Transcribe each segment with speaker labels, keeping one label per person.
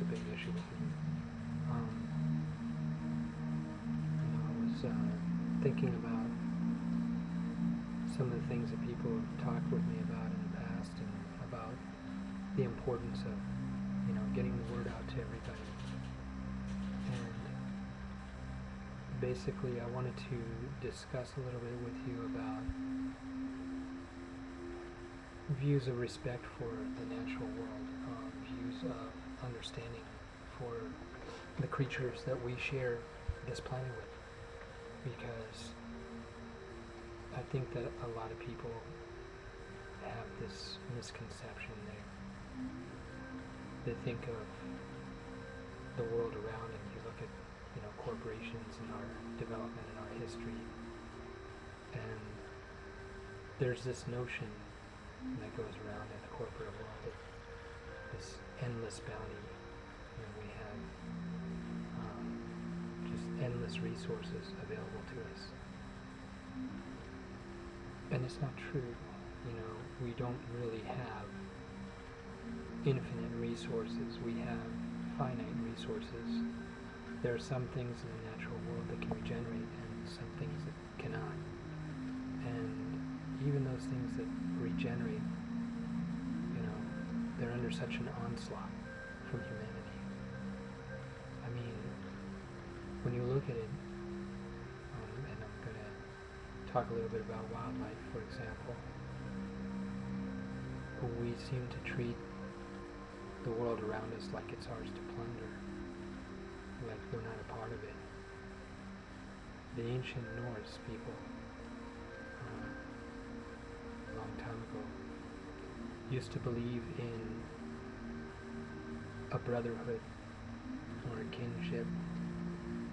Speaker 1: a big issue with me. I was thinking about some of the things that people have talked with me about in the past, and about the importance of, getting the word out to everybody. And basically, I wanted to discuss a little bit with you about views of respect for the natural world, views of understanding for the creatures that we share this planet with, because I think that a lot of people have this misconception. They think of the world around, and you look at corporations and our development and our history, and there's this notion that goes around in the corporate world of this endless bounty. We have just endless resources available to us. And it's not true. We don't really have infinite resources. We have finite resources. There are some things in the natural world that can regenerate, and some things that cannot. And even those things that regenerate, they're under such an onslaught from humanity. I mean, when you look at it, and I'm going to talk a little bit about wildlife, for example, we seem to treat the world around us like it's ours to plunder, like we're not a part of it. The ancient Norse people, a long time ago, used to believe in a brotherhood or a kinship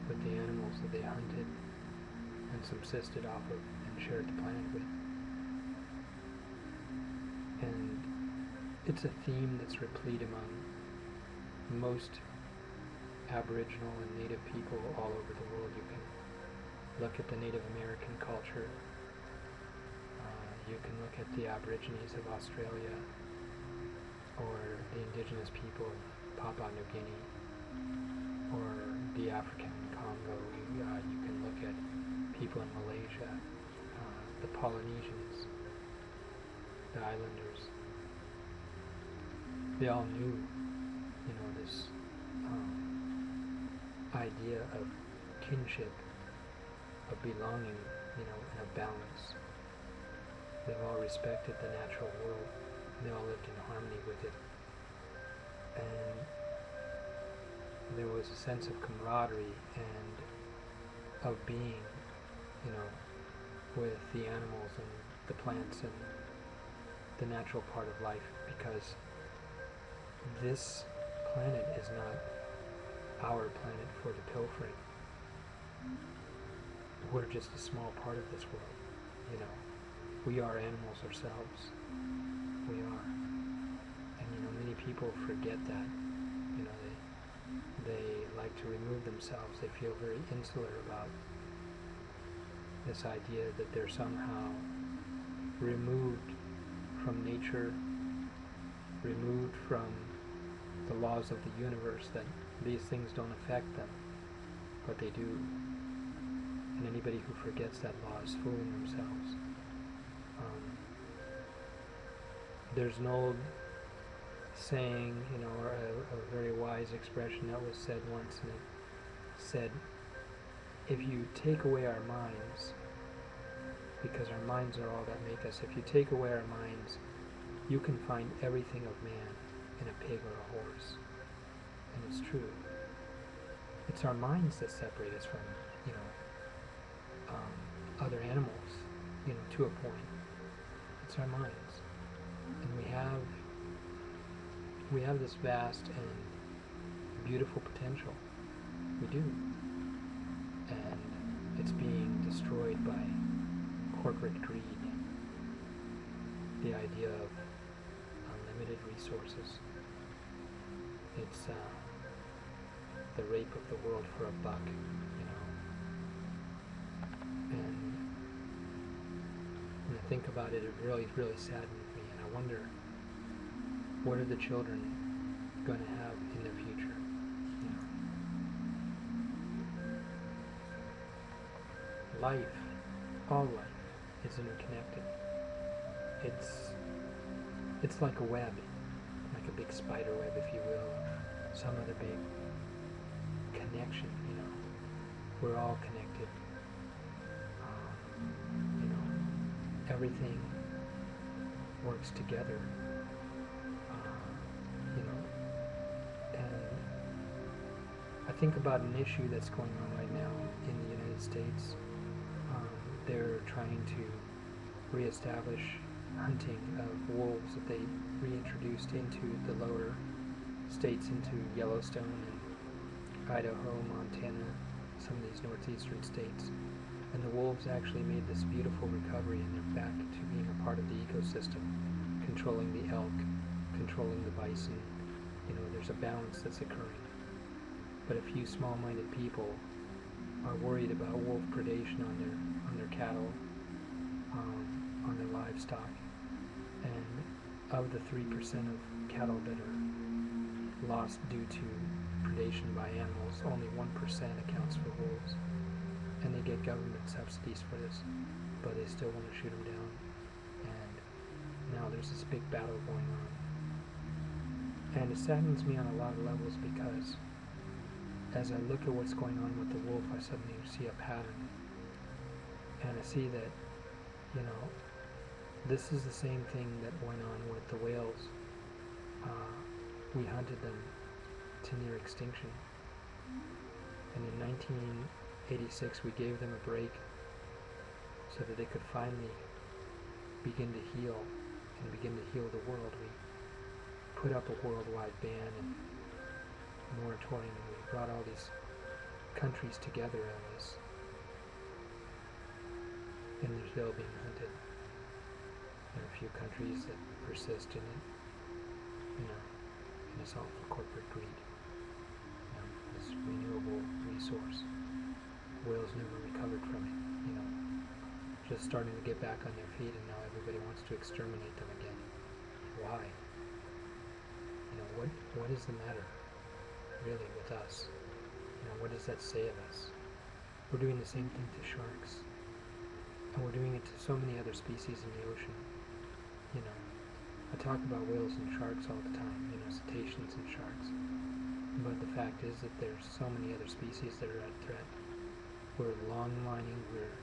Speaker 1: with the animals that they hunted and subsisted off of and shared the planet with. And it's a theme that's replete among most Aboriginal and Native people all over the world. You can look at the Native American culture. You can look at the Aborigines of Australia, or the indigenous people of Papua New Guinea, or the African Congo. You can look at people in Malaysia, the Polynesians, the islanders. They all knew, this idea of kinship, of belonging, and of balance. They all respected the natural world. They all lived in harmony with it. And there was a sense of camaraderie and of being, with the animals and the plants and the natural part of life, because this planet is not our planet for the pilfering. We're just a small part of this world, We are animals ourselves. We are. And many people forget that. They like to remove themselves. They feel very insular about this idea that they're somehow removed from nature, removed from the laws of the universe, that these things don't affect them, but they do. And anybody who forgets that law is fooling themselves. There's an old saying, or a very wise expression that was said once, and it said, if you take away our minds, because our minds are all that make us, if you take away our minds, you can find everything of man in a pig or a horse. And it's true. It's our minds that separate us from, other animals, to a point. It's our minds. And we have this vast and beautiful potential. We do. And it's being destroyed by corporate greed. The idea of unlimited resources. It's the rape of the world for a buck, And when I think about it, it really saddens me, and I wonder, what are the children going to have in their future? life, all life, is interconnected. It's like a web, like a big spider web, if you will, some other big connection, We're all connected. Everything works together, and I think about an issue that's going on right now in the United States. They're trying to reestablish hunting of wolves that they reintroduced into the lower states, into Yellowstone and Idaho, Montana, some of these northeastern states. And the wolves actually made this beautiful recovery, and they're back to being a part of the ecosystem, controlling the elk, controlling the bison. There's a balance that's occurring. But a few small-minded people are worried about wolf predation on their cattle, on their livestock. And of the 3% of cattle that are lost due to predation by animals, only 1% accounts for wolves. And they get government subsidies for this, but they still want to shoot them down. And now there's this big battle going on. And it saddens me on a lot of levels, because as I look at what's going on with the wolf, I suddenly see a pattern. And I see that, this is the same thing that went on with the whales. We hunted them to near extinction. And in 1986, we gave them a break so that they could finally begin to heal and begin to heal the world. We put up a worldwide ban and moratorium, and we brought all these countries together on this, and they're still being hunted. There are a few countries that persist in it, and it's all for corporate greed. This renewable resource. Whales never recovered from it, just starting to get back on their feet, and now everybody wants to exterminate them again. Why? What is the matter, really, with us? What does that say of us? We're doing the same thing to sharks, and we're doing it to so many other species in the ocean. I talk about whales and sharks all the time, cetaceans and sharks, but the fact is that there's so many other species that are at threat. We're long lining, we're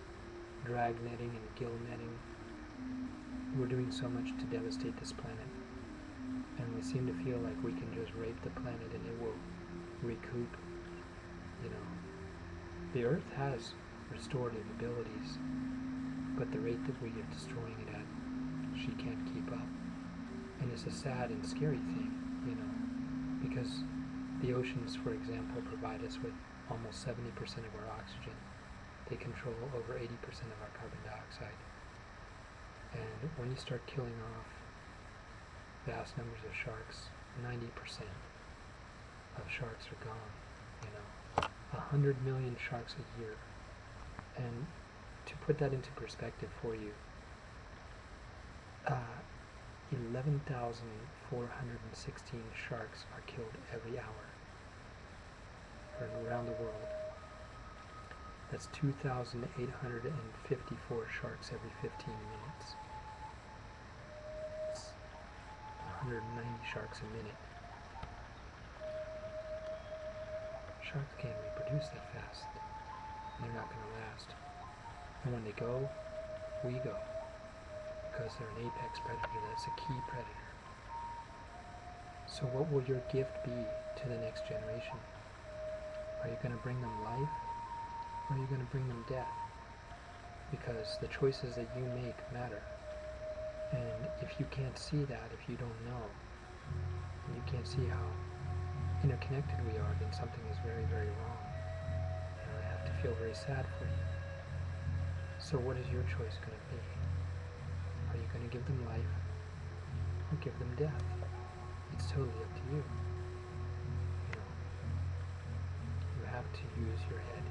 Speaker 1: drag netting and gill netting. We're doing so much to devastate this planet, and we seem to feel like we can just rape the planet and it will recoup. The Earth has restorative abilities, but the rate that we are destroying it at, she can't keep up. And it's a sad and scary thing, because the oceans, for example, provide us with almost 70% of our oxygen. They control over 80% of our carbon dioxide. And when you start killing off vast numbers of sharks, 90% of sharks are gone. 100 million sharks a year. And to put that into perspective for you, 11,416 sharks are killed every hour around the world. That's 2,854 sharks every 15 minutes. It's 190 sharks a minute. Sharks can't reproduce that fast. They're not going to last. And when they go, we go. Because they're an apex predator, that's a key predator. So what will your gift be to the next generation? Are you going to bring them life, or are you going to bring them death? Because the choices that you make matter. And if you can't see that, if you don't know, and you can't see how interconnected we are, then something is very, very wrong. And I have to feel very sad for you. So what is your choice going to be? Are you going to give them life, or give them death? It's totally up to you. You have to use your head.